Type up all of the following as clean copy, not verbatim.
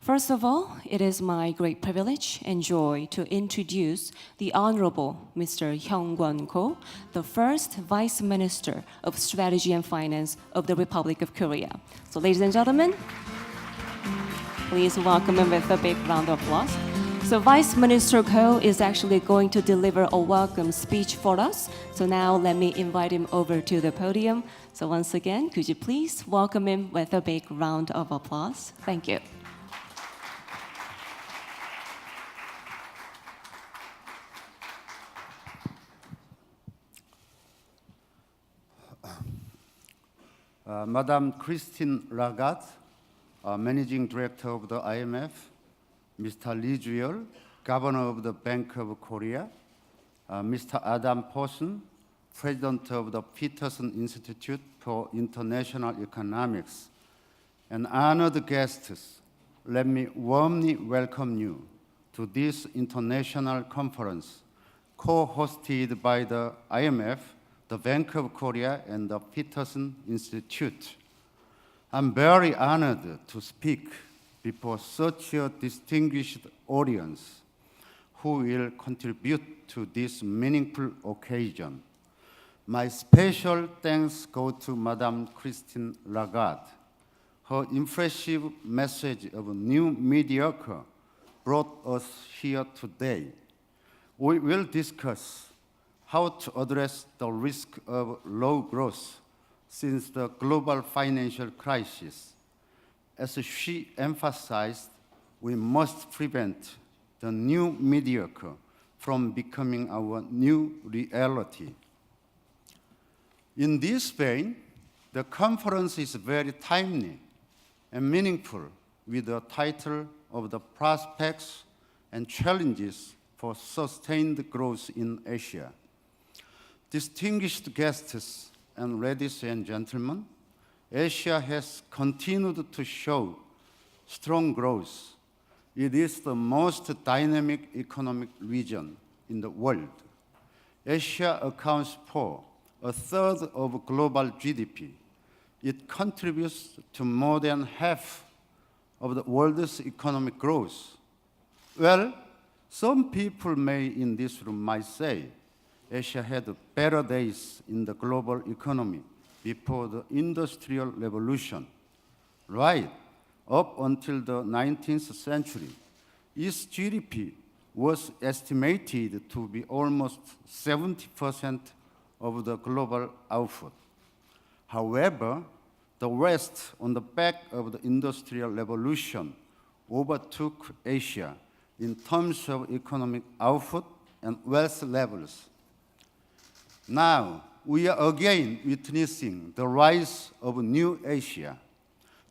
First of all, it is my great privilege and joy to introduce the Honorable Mr. Hyung-Kwon Ko, the first Vice Minister of Strategy and Finance of the Republic of Korea. So ladies and gentlemen, please welcome him with a big round of applause. So Vice Minister Ko is actually going to deliver a welcome speech for us. So now let me invite him over to the podium. So once again, could you please welcome him with a big round of applause? Thank you. Madam Christine Lagarde, Managing Director of the IMF, Mr. Lee Ju-yeol, Governor of the Bank of Korea, Mr. Adam Paulson, President of the Peterson Institute for International Economics, and honored guests, let me warmly welcome you to this international conference co-hosted by the IMF, the Bank of Korea, and the Peterson Institute. I'm very honored to speak before such a distinguished audience who will contribute to this meaningful occasion. My special thanks go to Madame Christine Lagarde. Her impressive message of new mediocre brought us here today. We will discuss how to address the risk of low growth since the global financial crisis. As she emphasized, we must prevent the new mediocre from becoming our new reality. In this vein, the conference is very timely and meaningful with the title of the Prospects and Challenges for Sustained Growth in Asia. Distinguished guests and ladies and gentlemen, Asia has continued to show strong growth. It is the most dynamic economic region in the world. Asia accounts for a third of global GDP. It contributes to more than half of the world's economic growth. Well, some people in this room might say, Asia had better days in the global economy before the Industrial Revolution. Right, up until the 19th century, its GDP was estimated to be almost 70% of the global output. However, the West, on the back of the Industrial Revolution, overtook Asia in terms of economic output and wealth levels. Now, we are again witnessing the rise of New Asia.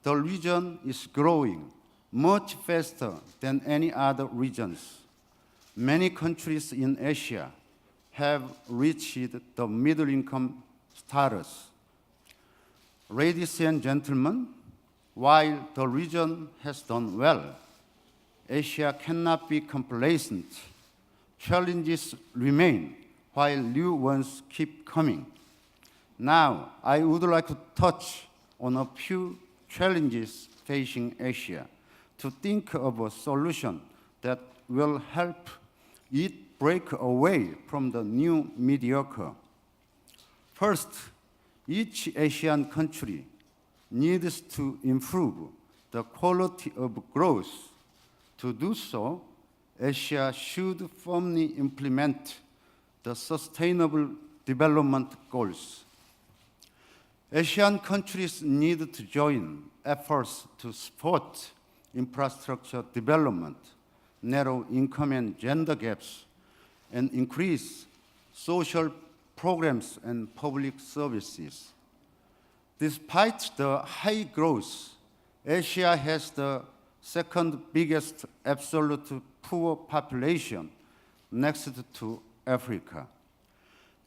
The region is growing much faster than any other regions. Many countries in Asia have reached the middle-income status. Ladies and gentlemen, while the region has done well, Asia cannot be complacent. Challenges remain while new ones keep coming. Now, I would like to touch on a few challenges facing Asia to think of a solution that will help it break away from the new mediocre. First, each Asian country needs to improve the quality of growth. To do so, Asia should firmly implement the Sustainable Development Goals. Asian countries need to join efforts to support infrastructure development, narrow income and gender gaps, and increase social programs and public services. Despite the high growth, Asia has the second biggest absolute poor population next to Africa.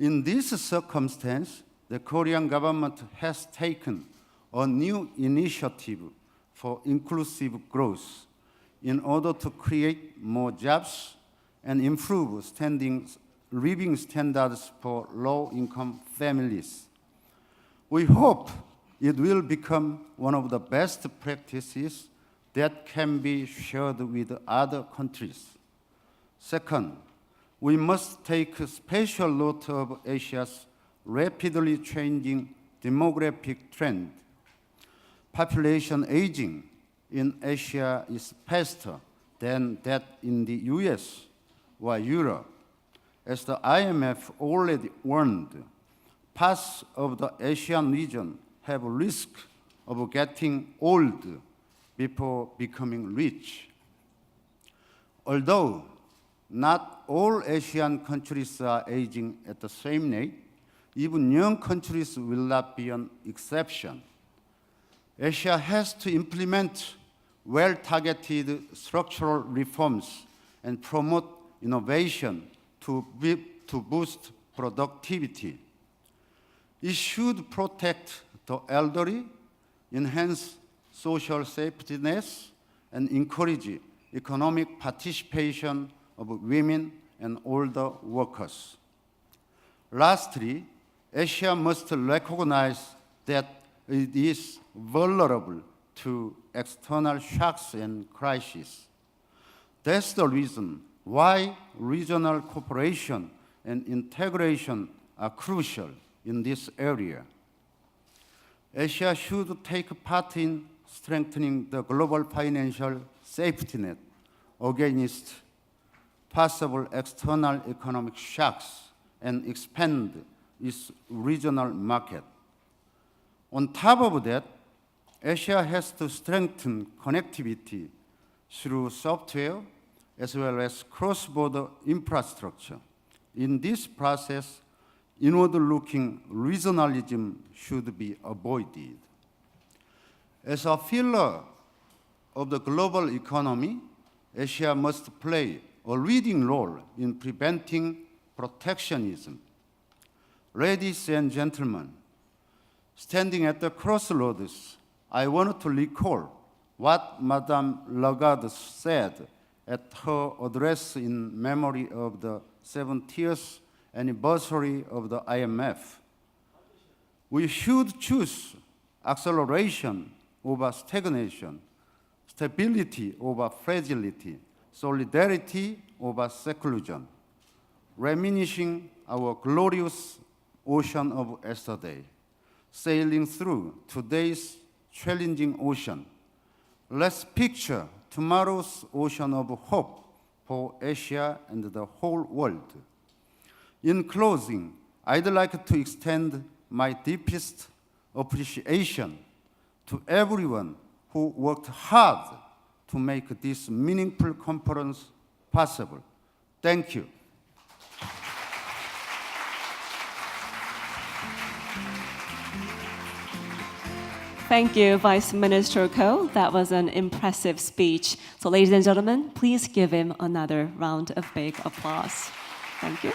In this circumstance, the Korean government has taken a new initiative for inclusive growth in order to create more jobs and improve living standards for low-income families. We hope it will become one of the best practices that can be shared with other countries. Second, we must take special note of Asia's rapidly changing demographic trend. Population aging in Asia is faster than that in the US or Europe. As the IMF already warned, parts of the Asian region have a risk of getting old before becoming rich. Although not all Asian countries are aging at the same rate, even young countries will not be an exception. Asia has to implement well-targeted structural reforms and promote innovation to boost productivity. It should protect the elderly, enhance social safety nets, and encourage economic participation of women and older workers. Lastly, Asia must recognize that it is vulnerable to external shocks and crises. That's the reason why regional cooperation and integration are crucial in this area. Asia should take part in strengthening the global financial safety net against possible external economic shocks and expand its regional market. On top of that, Asia has to strengthen connectivity through software as well as cross-border infrastructure. In this process, inward-looking regionalism should be avoided. As a pillar of the global economy, Asia must play a leading role in preventing protectionism. Ladies and gentlemen, standing at the crossroads, I want to recall what Madame Lagarde said at her address in memory of the 70th anniversary of the IMF. We should choose acceleration over stagnation, stability over fragility, solidarity over seclusion, reminiscing our glorious ocean of yesterday, sailing through today's challenging ocean. Let's picture tomorrow's ocean of hope for Asia and the whole world. In closing, I'd like to extend my deepest appreciation to everyone who worked hard to make this meaningful conference possible. Thank you. Thank you, Vice Minister Ko. That was an impressive speech. So ladies and gentlemen, please give him another round of big applause. Thank you.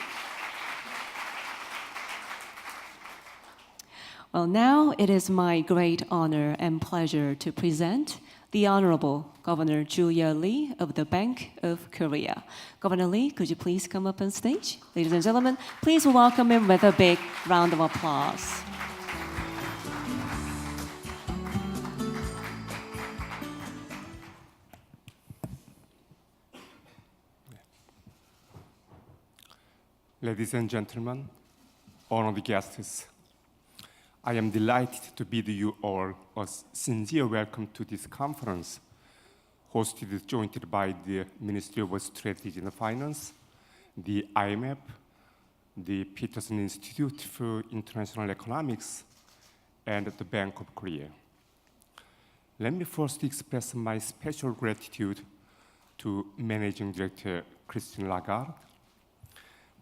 Well, now it is my great honor and pleasure to present the Honorable Governor Julia Lee of the Bank of Korea. Governor Lee, could you please come up on stage? Ladies and gentlemen, please welcome him with a big round of applause. Ladies and gentlemen, honored guests, I am delighted to bid you all a sincere welcome to this conference, hosted jointly by the Ministry of Strategy and Finance, the IMF, the Peterson Institute for International Economics, and the Bank of Korea. Let me first express my special gratitude to Managing Director Christine Lagarde,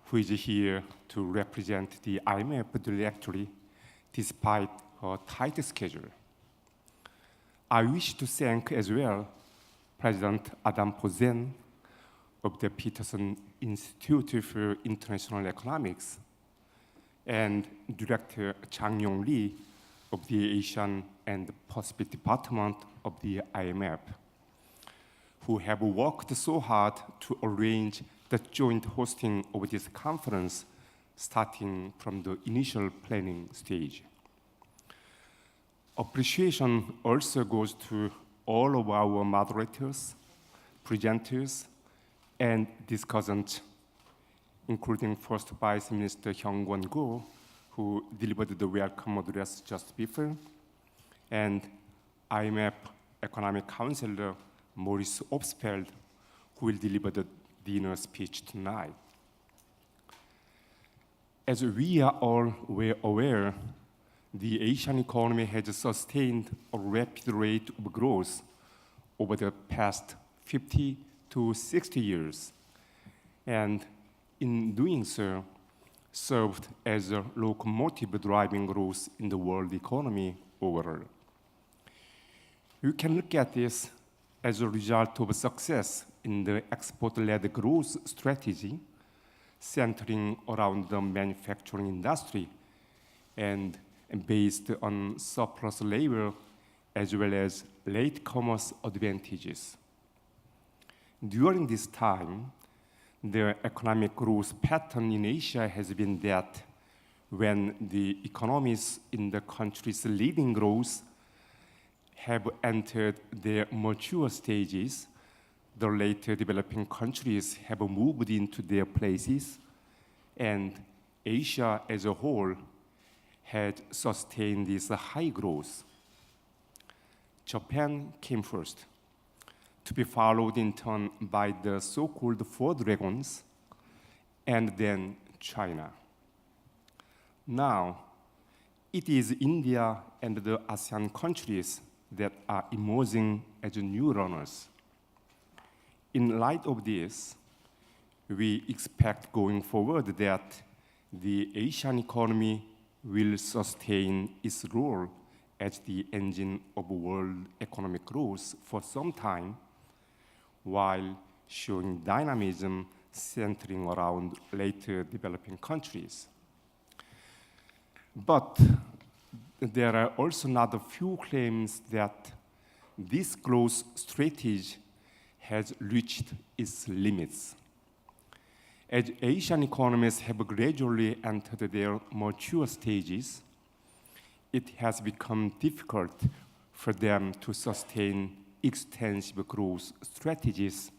who is here to represent the IMF directly despite her tight schedule. I wish to thank as well President Adam Posen of the Peterson Institute for International Economics and Director Chang Yong Lee of the Asian and Pacific Department of the IMF, who have worked so hard to arrange the joint hosting of this conference starting from the initial planning stage. Appreciation also goes to all of our moderators, presenters, and discussants, including First Vice Minister Hyung-Kwon-Go, who delivered the welcome address just before, and IMF Economic Counselor Maurice Obstfeld, who will deliver the dinner speech tonight. As we are all well aware, the Asian economy has sustained a rapid rate of growth over the past 50 to 60 years, and in doing so, served as a locomotive driving growth in the world economy overall. You can look at this as a result of success in the export-led growth strategy centering around the manufacturing industry and based on surplus labor as well as latecomers advantages. During this time, the economic growth pattern in Asia has been that when the economies in the countries leading growth have entered their mature stages, the later developing countries have moved into their places, and Asia as a whole had sustained this high growth. Japan came first, to be followed in turn by the so-called Four Dragons, and then China. Now, it is India and the ASEAN countries that are emerging as new runners. In light of this, we expect going forward that the Asian economy will sustain its role as the engine of world economic growth for some time, while showing dynamism centering around later developing countries. But there are also not a few claims that this growth strategy has reached its limits. As Asian economies have gradually entered their mature stages, it has become difficult for them to sustain extensive growth strategies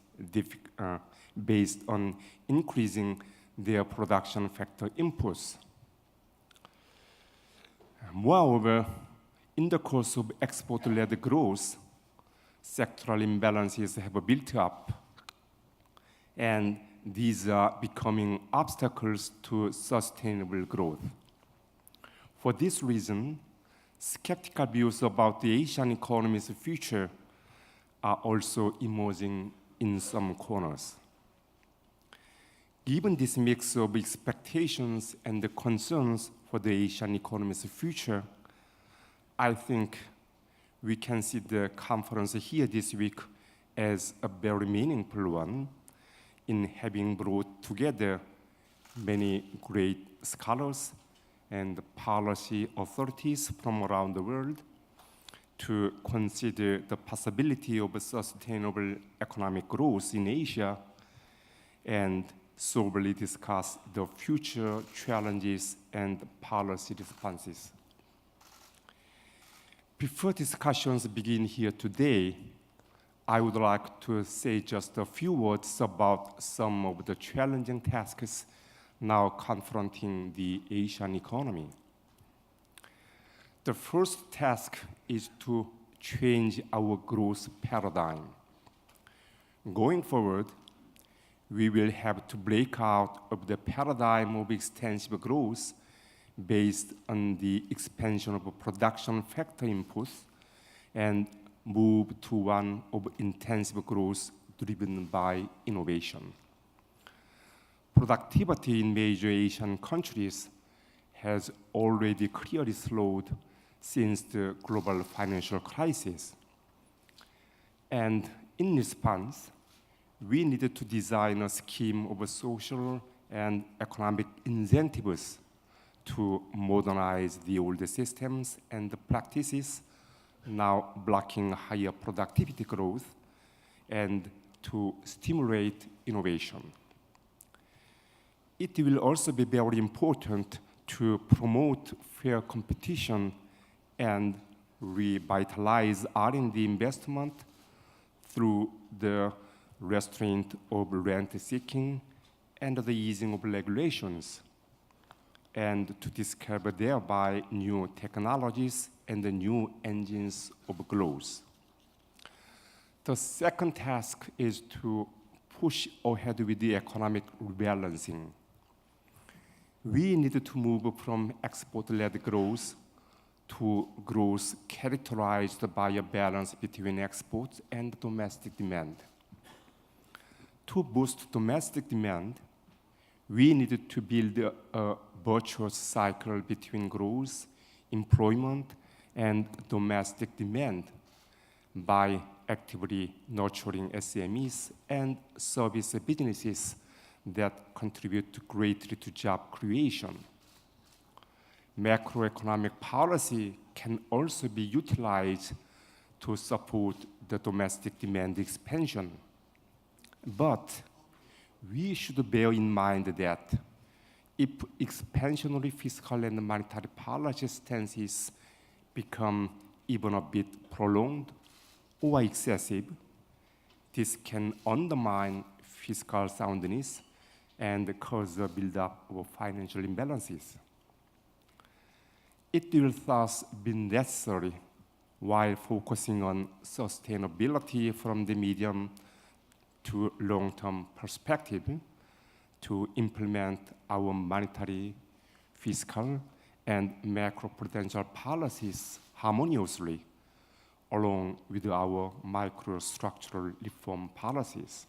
based on increasing their production factor inputs. Moreover, in the course of export-led growth, sectoral imbalances have built up, and these are becoming obstacles to sustainable growth. For this reason, skeptical views about the Asian economy's future are also emerging in some corners. Given this mix of expectations and the concerns for the Asian economy's future, I think we can see the conference here this week as a very meaningful one in having brought together many great scholars and policy authorities from around the world to consider the possibility of a sustainable economic growth in Asia and soberly discuss the future challenges and policy responses. Before discussions begin here today, I would like to say just a few words about some of the challenging tasks now confronting the Asian economy. The first task is to change our growth paradigm. Going forward, we will have to break out of the paradigm of extensive growth based on the expansion of production factor inputs and move to one of intensive growth driven by innovation. Productivity in major Asian countries has already clearly slowed since the global financial crisis. And in response, we needed to design a scheme of social and economic incentives to modernize the old systems and the practices now blocking higher productivity growth and to stimulate innovation. It will also be very important to promote fair competition and revitalize R&D investment through the restraint of rent seeking and the easing of regulations, and to discover thereby new technologies and the new engines of growth. The second task is to push ahead with the economic rebalancing. We need to move from export-led growth to growth characterized by a balance between exports and domestic demand. To boost domestic demand, we needed to build a virtuous cycle between growth, employment, and domestic demand by actively nurturing SMEs and service businesses that contribute greatly to job creation. Macroeconomic policy can also be utilized to support the domestic demand expansion. But we should bear in mind that if expansionary fiscal and monetary policy stances become even a bit prolonged or excessive, this can undermine fiscal soundness and cause the buildup of financial imbalances. It will thus be necessary, while focusing on sustainability from the medium to long-term perspective, to implement our monetary, fiscal, and macroprudential policies harmoniously, along with our microstructural reform policies.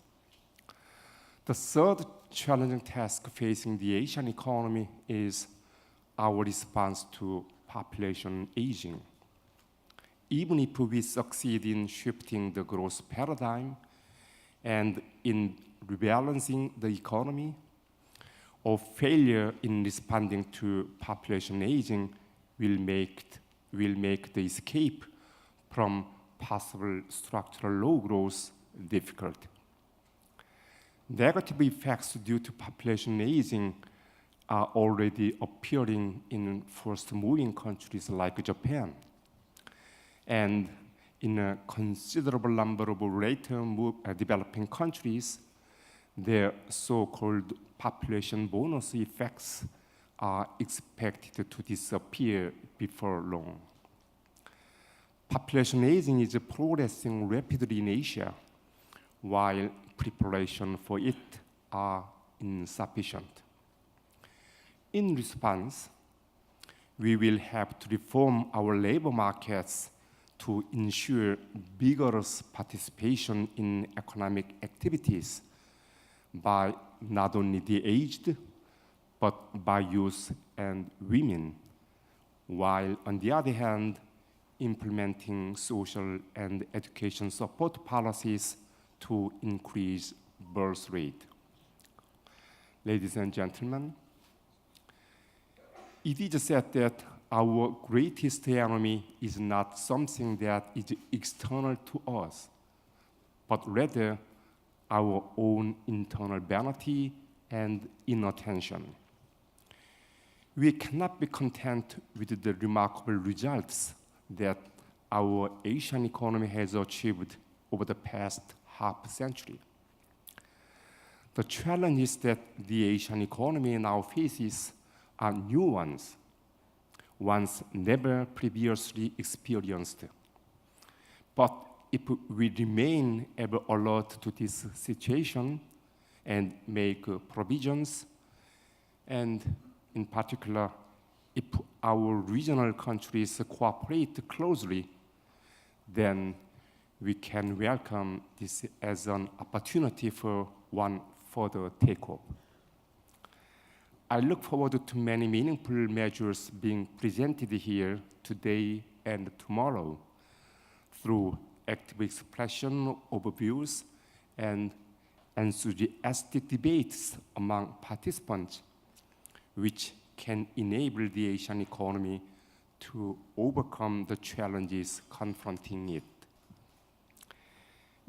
The third challenging task facing the Asian economy is our response to population aging. Even if we succeed in shifting the growth paradigm and in rebalancing the economy, or failure in responding to population aging will make the escape from possible structural low growth difficult. Negative effects due to population aging are already appearing in first-moving countries like Japan. And in a considerable number of later developing countries, their so-called population bonus effects are expected to disappear before long. Population aging is progressing rapidly in Asia, while preparation for it are insufficient. In response, we will have to reform our labor markets to ensure vigorous participation in economic activities by not only the aged, but by youth and women, while on the other hand, implementing social and education support policies to increase birth rate. Ladies and gentlemen, it is said that our greatest enemy is not something that is external to us, but rather our own internal vanity and inattention. We cannot be content with the remarkable results that our Asian economy has achieved over the past half century. The challenges that the Asian economy now faces are new ones never previously experienced. But if we remain ever alert to this situation and make provisions, and in particular, if our regional countries cooperate closely, then we can welcome this as an opportunity for one further takeoff. I look forward to many meaningful measures being presented here today and tomorrow through active expression of views and enthusiastic debates among participants, which can enable the Asian economy to overcome the challenges confronting it.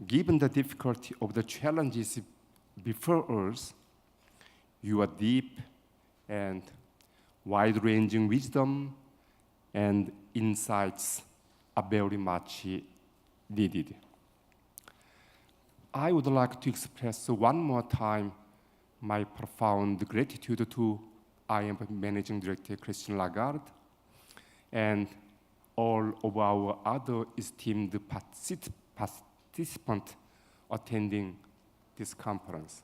Given the difficulty of the challenges before us, your deep and wide-ranging wisdom and insights are very much needed. I would like to express one more time my profound gratitude to IMF Managing Director Christine Lagarde and all of our other esteemed participants attending this conference.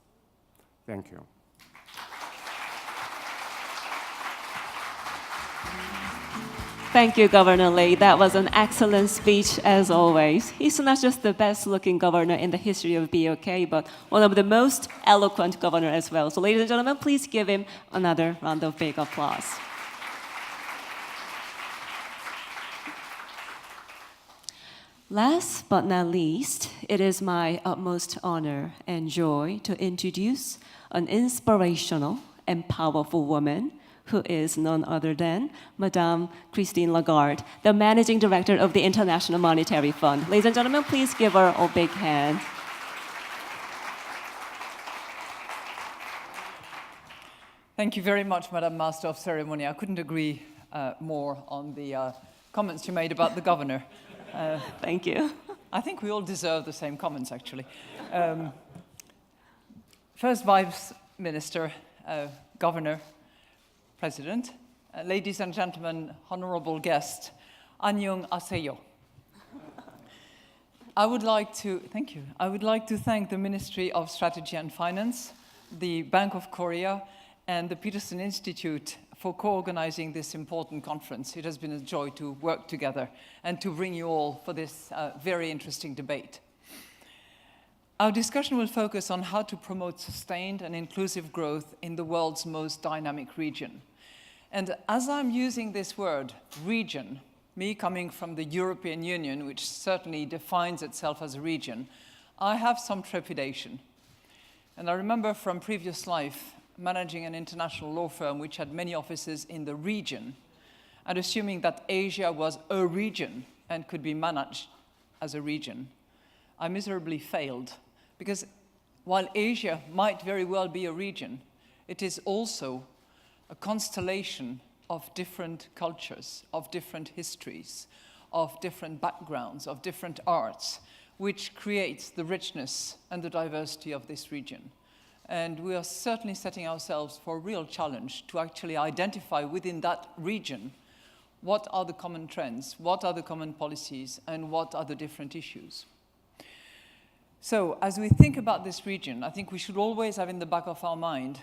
Thank you. Thank you, Governor Lee. That was an excellent speech, as always. He's not just the best-looking governor in the history of BOK, but one of the most eloquent governors as well. So, ladies and gentlemen, please give him another round of big applause. Last but not least, it is my utmost honor and joy to introduce an inspirational and powerful woman who is none other than Madame Christine Lagarde, the Managing Director of the International Monetary Fund. Ladies and gentlemen, please give her a big hand. Thank you very much, Madam Master of Ceremony. I couldn't agree more on the comments you made about the governor. Thank you. I think we all deserve the same comments, actually. First Vice Minister, Governor, President, ladies and gentlemen, honorable guests, Annyeong Aseyo. I would like to thank the Ministry of Strategy and Finance, the Bank of Korea, and the Peterson Institute for co-organizing this important conference. It has been a joy to work together and to bring you all for this very interesting debate. Our discussion will focus on how to promote sustained and inclusive growth in the world's most dynamic region. And as I'm using this word, region, me coming from the European Union, which certainly defines itself as a region, I have some trepidation. And I remember from previous life managing an international law firm which had many offices in the region, and assuming that Asia was a region and could be managed as a region, I miserably failed. Because while Asia might very well be a region, it is also a constellation of different cultures, of different histories, of different backgrounds, of different arts, which creates the richness and the diversity of this region. And we are certainly setting ourselves for a real challenge to actually identify within that region what are the common trends, what are the common policies, and what are the different issues. So, as we think about this region, I think we should always have in the back of our mind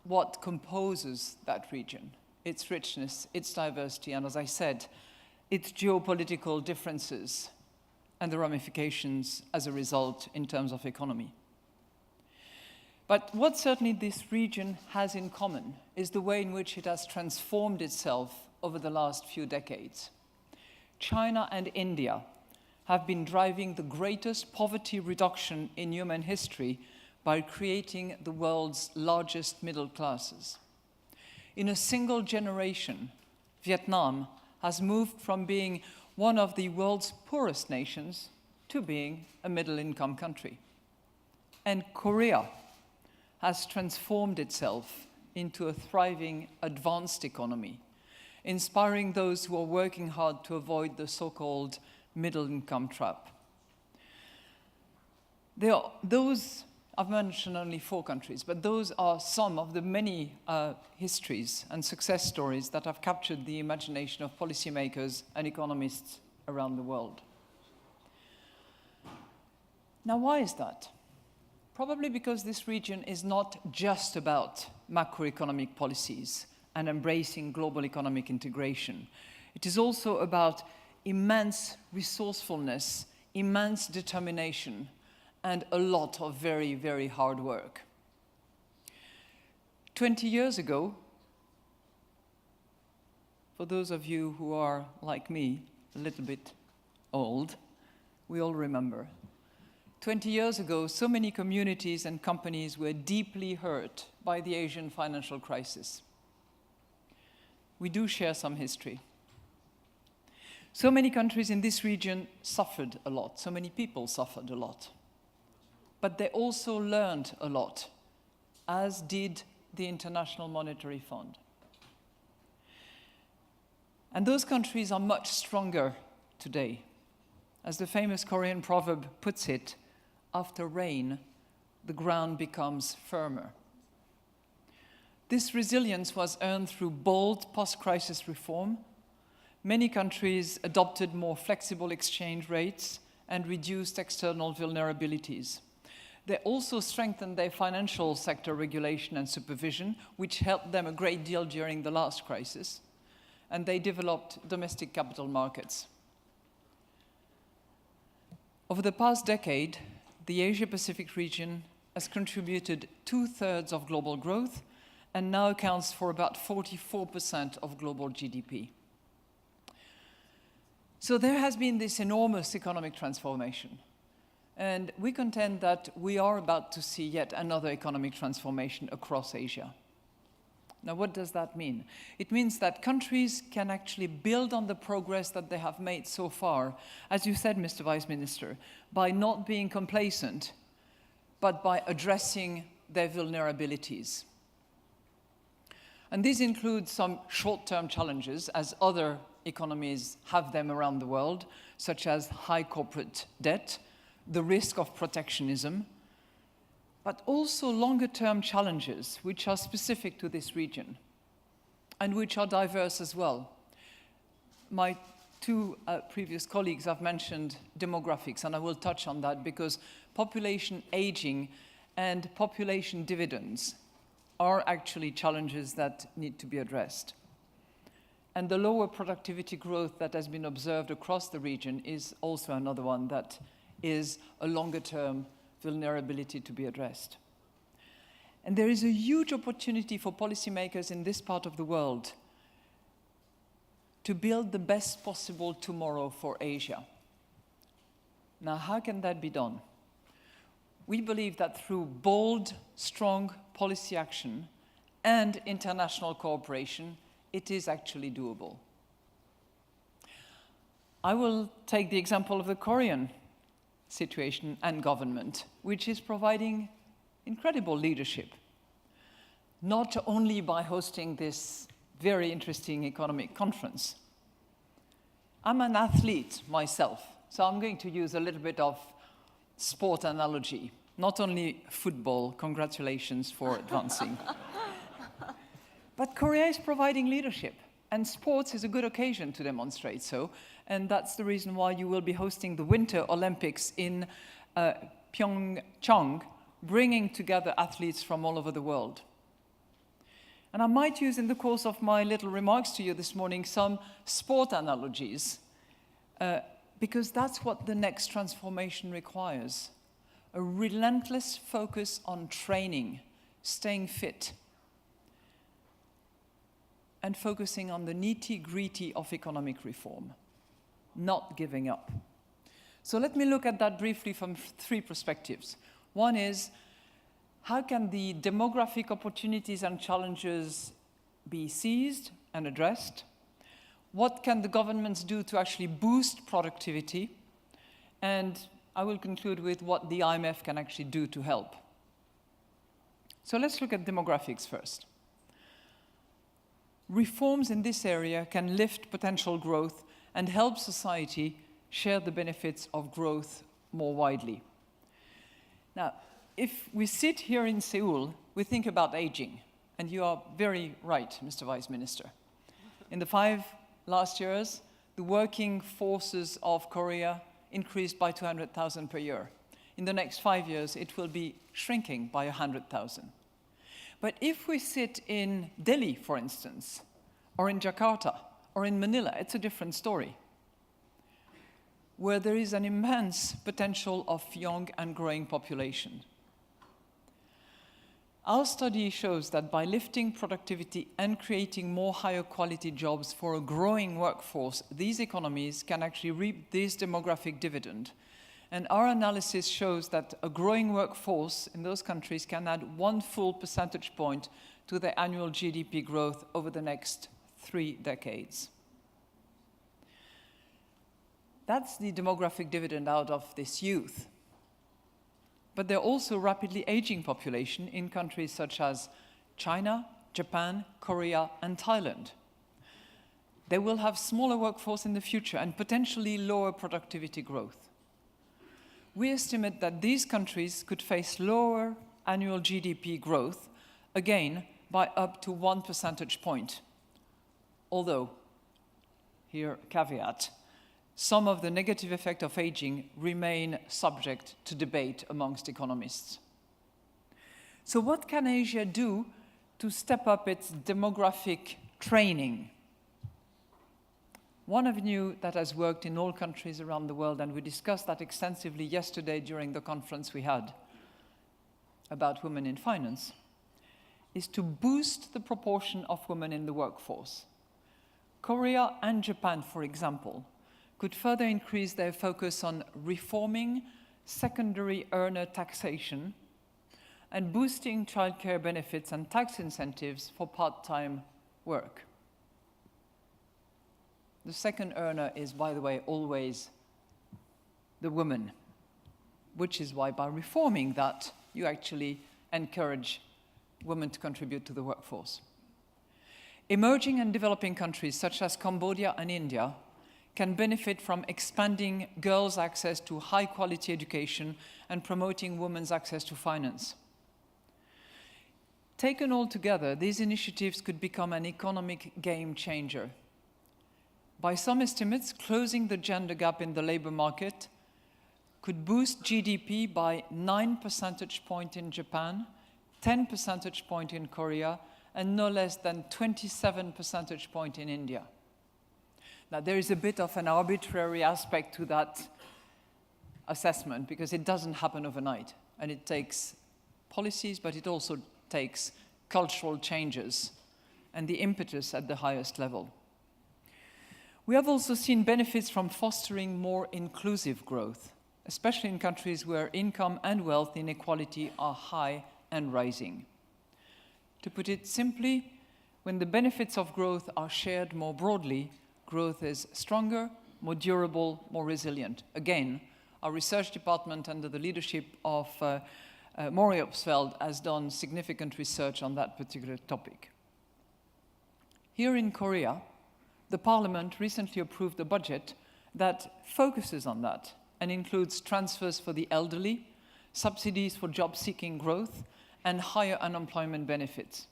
what composes that region, its richness, its diversity, and as I said, its geopolitical differences and the ramifications as a result in terms of economy. But what certainly this region has in common is the way in which it has transformed itself over the last few decades. China and India have been driving the greatest poverty reduction in human history by creating the world's largest middle classes. In a single generation, Vietnam has moved from being one of the world's poorest nations to being a middle-income country. And Korea has transformed itself into a thriving, advanced economy, inspiring those who are working hard to avoid the so-called middle-income trap. I've mentioned only 4 countries, but those are some of the many histories and success stories that have captured the imagination of policymakers and economists around the world. Now, why is that? Probably because this region is not just about macroeconomic policies and embracing global economic integration. It is also about immense resourcefulness, immense determination, and a lot of very, very hard work. 20 years ago, for those of you who are, like me, a little bit old, we all remember. 20 years ago, so many communities and companies were deeply hurt by the Asian financial crisis. We do share some history. So many countries in this region suffered a lot. So many people suffered a lot. But they also learned a lot, as did the International Monetary Fund. And those countries are much stronger today. As the famous Korean proverb puts it, after rain, the ground becomes firmer. This resilience was earned through bold post-crisis reform. Many countries adopted more flexible exchange rates and reduced external vulnerabilities. They also strengthened their financial sector regulation and supervision, which helped them a great deal during the last crisis. And they developed domestic capital markets. Over the past decade, the Asia-Pacific region has contributed 2/3 of global growth and now accounts for about 44% of global GDP. So there has been this enormous economic transformation. And we contend that we are about to see yet another economic transformation across Asia. Now, what does that mean? It means that countries can actually build on the progress that they have made so far, as you said, Mr. Vice Minister, by not being complacent, but by addressing their vulnerabilities. And these include some short-term challenges, as other economies have them around the world, such as high corporate debt, the risk of protectionism, but also longer-term challenges which are specific to this region and which are diverse as well. My two previous colleagues have mentioned demographics, and I will touch on that because population aging and population dividends are actually challenges that need to be addressed. And the lower productivity growth that has been observed across the region is also another one that is a longer-term vulnerability to be addressed. And there is a huge opportunity for policymakers in this part of the world to build the best possible tomorrow for Asia. Now, how can that be done? We believe that through bold, strong policy action and international cooperation, it is actually doable. I will take the example of the Korean situation and government, which is providing incredible leadership, not only by hosting this very interesting economic conference. I'm an athlete myself, so I'm going to use a little bit of sport analogy, not only football, congratulations for advancing. But Korea is providing leadership, and sports is a good occasion to demonstrate so, and that's the reason why you will be hosting the Winter Olympics in Pyeongchang, bringing together athletes from all over the world. And I might use in the course of my little remarks to you this morning some sport analogies, because that's what the next transformation requires. A relentless focus on training, staying fit, and focusing on the nitty-gritty of economic reform, not giving up. So let me look at that briefly from three perspectives. One is, how can the demographic opportunities and challenges be seized and addressed? What can the governments do to actually boost productivity? And I will conclude with what the IMF can actually do to help. So let's look at demographics first. Reforms in this area can lift potential growth and help society share the benefits of growth more widely. Now, if we sit here in Seoul, we think about aging, and you are very right, Mr. Vice Minister. In the 5 last years, the working forces of Korea increased by 200,000 per year. In the next 5 years, it will be shrinking by 100,000. But if we sit in Delhi, for instance, or in Jakarta, or in Manila, it's a different story, where there is an immense potential of young and growing population. Our study shows that by lifting productivity and creating more higher quality jobs for a growing workforce, these economies can actually reap this demographic dividend. And our analysis shows that a growing workforce in those countries can add 1 full percentage point to their annual GDP growth over the next 3 decades. That's the demographic dividend out of this youth. But there are also rapidly aging population in countries such as China, Japan, Korea, and Thailand. They will have smaller workforce in the future and potentially lower productivity growth. We estimate that these countries could face lower annual GDP growth, again, by up to 1 percentage point. Although, here, caveat, some of the negative effects of aging remain subject to debate amongst economists. So what can Asia do to step up its demographic training? One avenue that has worked in all countries around the world, and we discussed that extensively yesterday during the conference we had about women in finance, is to boost the proportion of women in the workforce. Korea and Japan, for example, could further increase their focus on reforming secondary earner taxation and boosting childcare benefits and tax incentives for part-time work. The second earner is, by the way, always the woman, which is why by reforming that, you actually encourage women to contribute to the workforce. Emerging and developing countries such as Cambodia and India can benefit from expanding girls' access to high-quality education and promoting women's access to finance. Taken all together, these initiatives could become an economic game changer. By some estimates, closing the gender gap in the labor market could boost GDP by 9 percentage points in Japan, 10 percentage points in Korea, and no less than 27 percentage points in India. Now, there is a bit of an arbitrary aspect to that assessment because it doesn't happen overnight, and it takes policies, but it also takes cultural changes and the impetus at the highest level. We have also seen benefits from fostering more inclusive growth, especially in countries where income and wealth inequality are high and rising. To put it simply, when the benefits of growth are shared more broadly, growth is stronger, more durable, more resilient. Again, our research department under the leadership of Maury Opsfeld has done significant research on that particular topic. Here in Korea, the parliament recently approved a budget that focuses on that and includes transfers for the elderly, subsidies for job-seeking growth, and higher unemployment benefits.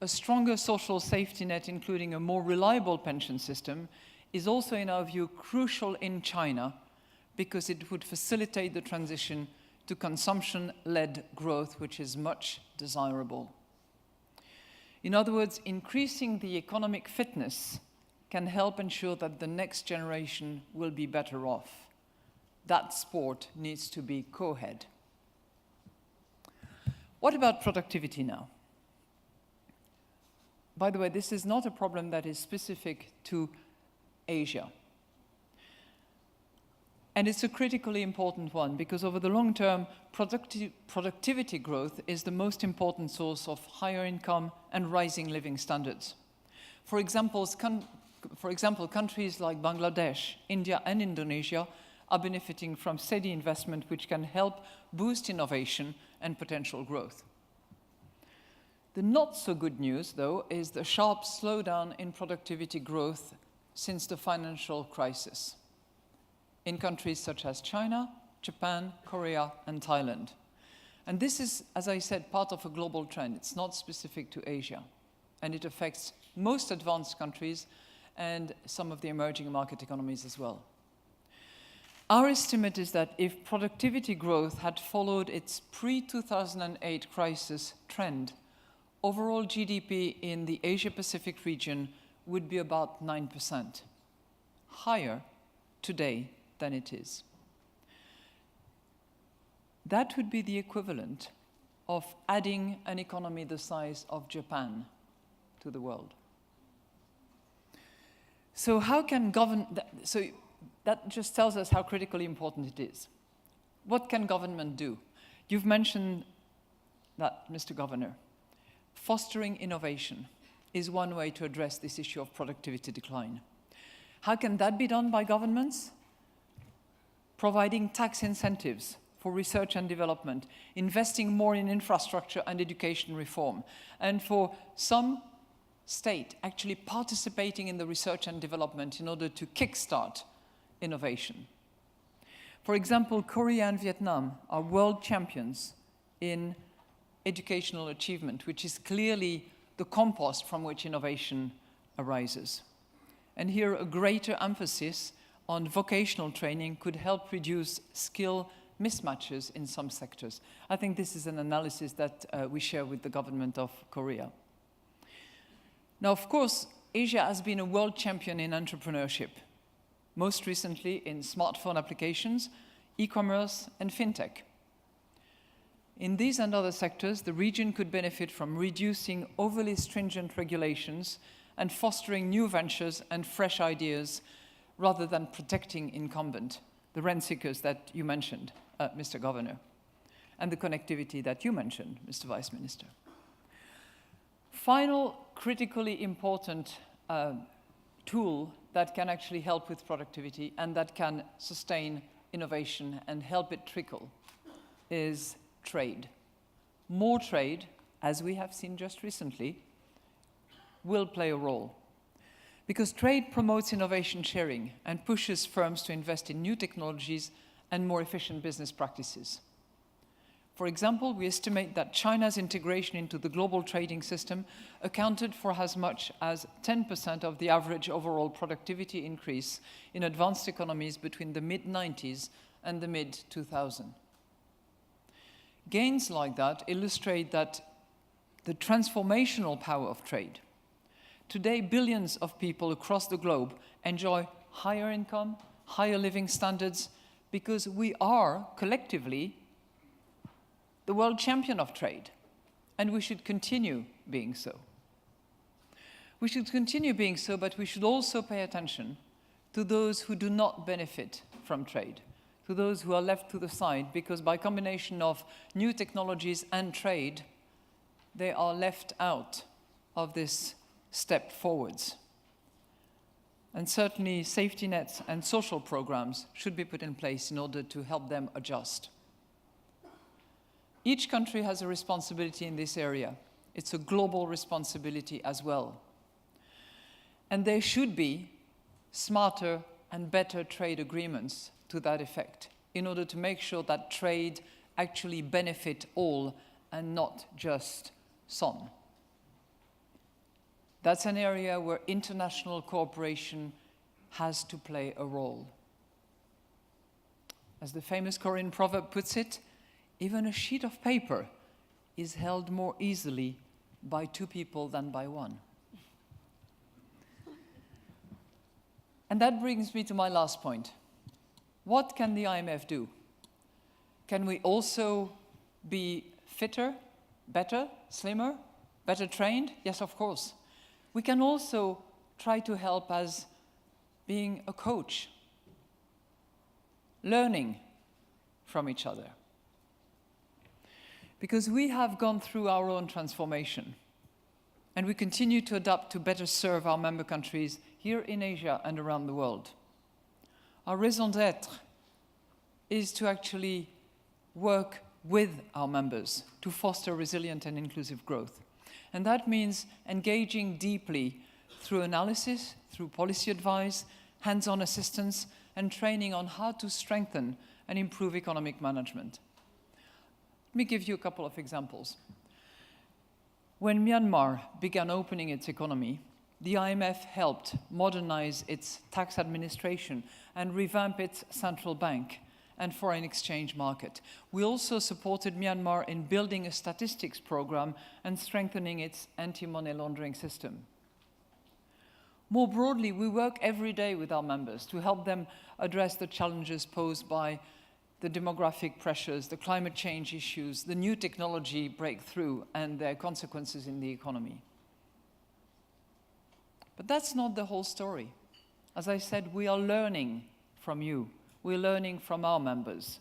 A stronger social safety net, including a more reliable pension system, is also, in our view, crucial in China because it would facilitate the transition to consumption-led growth, which is much desirable. In other words, increasing the economic fitness can help ensure that the next generation will be better off. That sport needs to be co-ed. What about productivity now? By the way, this is not a problem that is specific to Asia. And it's a critically important one because over the long term, productivity growth is the most important source of higher income and rising living standards. For example, countries like Bangladesh, India, and Indonesia are benefiting from steady investment which can help boost innovation and potential growth. The not so good news, though, is the sharp slowdown in productivity growth since the financial crisis in countries such as China, Japan, Korea, and Thailand. And this is, as I said, part of a global trend. It's not specific to Asia, and it affects most advanced countries and some of the emerging market economies as well. Our estimate is that if productivity growth had followed its pre-2008 crisis trend, overall GDP in the Asia-Pacific region would be about 9%, higher today than it is. That would be the equivalent of adding an economy the size of Japan to the world. So how can that just tells us how critically important it is. What can government do? You've mentioned that, Mr. Governor. Fostering innovation is one way to address this issue of productivity decline. How can that be done by governments? Providing tax incentives for research and development, investing more in infrastructure and education reform, and for some state actually participating in the research and development in order to kickstart innovation. For example, Korea and Vietnam are world champions in educational achievement, which is clearly the compost from which innovation arises. And here, a greater emphasis on vocational training could help reduce skill mismatches in some sectors. I think this is an analysis that we share with the government of Korea. Now, of course, Asia has been a world champion in entrepreneurship, most recently in smartphone applications, e-commerce, and fintech. In these and other sectors, the region could benefit from reducing overly stringent regulations and fostering new ventures and fresh ideas rather than protecting incumbent, the rent seekers that you mentioned, Mr. Governor, and the connectivity that you mentioned, Mr. Vice Minister. Final critically important tool that can actually help with productivity and that can sustain innovation and help it trickle is trade. More trade, as we have seen just recently, will play a role. Because trade promotes innovation sharing and pushes firms to invest in new technologies and more efficient business practices. For example, we estimate that China's integration into the global trading system accounted for as much as 10% of the average overall productivity increase in advanced economies between the mid-90s and the mid-2000s. Gains like that illustrate that the transformational power of trade. Today, billions of people across the globe enjoy higher income, higher living standards, because we are collectively the world champion of trade, and we should continue being so. We should continue being so, but we should also pay attention to those who do not benefit from trade, to those who are left to the side, because by combination of new technologies and trade, they are left out of this step forwards. And certainly safety nets and social programs should be put in place in order to help them adjust. Each country has a responsibility in this area. It's a global responsibility as well. And there should be smarter and better trade agreements to that effect in order to make sure that trade actually benefit all and not just some. That's an area where international cooperation has to play a role. As the famous Korean proverb puts it, even a sheet of paper is held more easily by two people than by one. And that brings me to my last point. What can the IMF do? Can we also be fitter, better, slimmer, better trained? Yes, of course. We can also try to help as being a coach, learning from each other. Because we have gone through our own transformation, and we continue to adapt to better serve our member countries here in Asia and around the world. Our raison d'être is to actually work with our members to foster resilient and inclusive growth. And that means engaging deeply through analysis, through policy advice, hands-on assistance, and training on how to strengthen and improve economic management. Let me give you a couple of examples. When Myanmar began opening its economy, the IMF helped modernize its tax administration and revamp its central bank and foreign exchange market. We also supported Myanmar in building a statistics program and strengthening its anti-money laundering system. More broadly, we work every day with our members to help them address the challenges posed by the demographic pressures, the climate change issues, the new technology breakthrough, and their consequences in the economy. But that's not the whole story. As I said, we are learning from you. We're learning from our members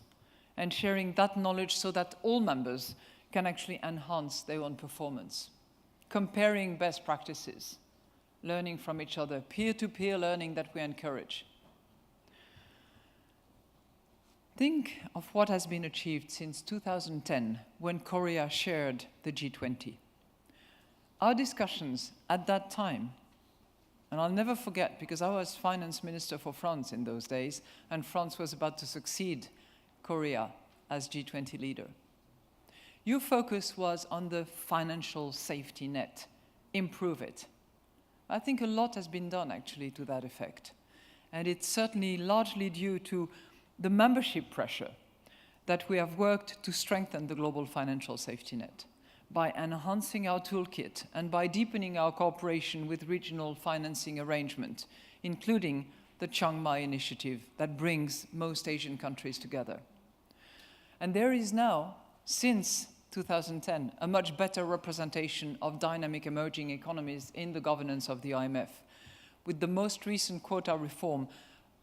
and sharing that knowledge so that all members can actually enhance their own performance. Comparing best practices, learning from each other, peer-to-peer learning that we encourage. Think of what has been achieved since 2010, when Korea shared the G20. our discussions at that time, and I'll never forget because I was finance minister for France in those days, and France was about to succeed Korea as G20 leader. Your focus was on the financial safety net, improve it. I think a lot has been done actually to that effect. And it's certainly largely due to the membership pressure that we have worked to strengthen the global financial safety net by enhancing our toolkit and by deepening our cooperation with regional financing arrangements, including the Chiang Mai initiative that brings most Asian countries together. And there is now, since 2010, a much better representation of dynamic emerging economies in the governance of the IMF. With the most recent quota reform,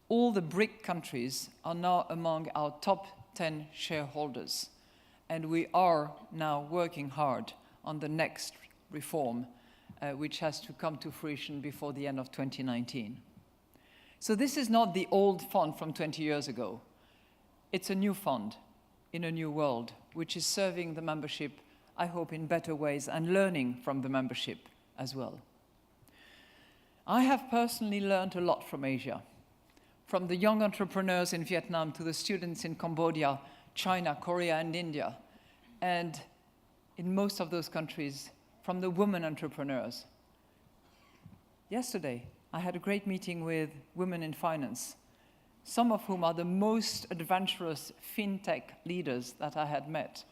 all the BRIC countries are now among our top 10 shareholders. And we are now working hard on the next reform, which has to come to fruition before the end of 2019. So this is not the old fund from 20 years ago. It's a new fund in a new world, which is serving the membership, I hope, in better ways and learning from the membership as well. I have personally learned a lot from Asia, from the young entrepreneurs in Vietnam to the students in Cambodia, China, Korea, and India, and in most of those countries, from the women entrepreneurs. Yesterday, I had a great meeting with women in finance, some of whom are the most adventurous fintech leaders that I had met.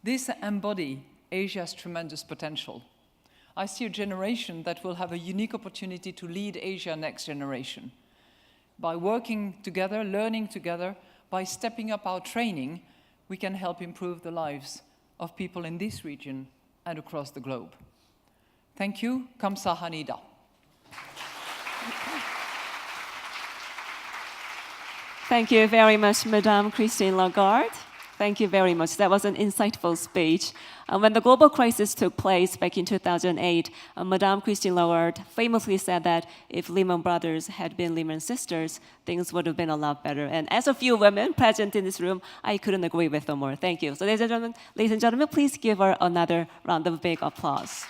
These embody Asia's tremendous potential. I see a generation that will have a unique opportunity to lead Asia next generation. By working together, learning together, by stepping up our training, we can help improve the lives of people in this region and across the globe. Thank you. Kamsahamnida. Thank you very much, Madame Christine Lagarde. Thank you very much. That was an insightful speech. When the global crisis took place back in 2008, Madame Christine Lagarde famously said that if Lehman Brothers had been Lehman Sisters, things would have been a lot better. And as a few women present in this room, I couldn't agree with her more. Thank you. So ladies and gentlemen, please give her another round of big applause.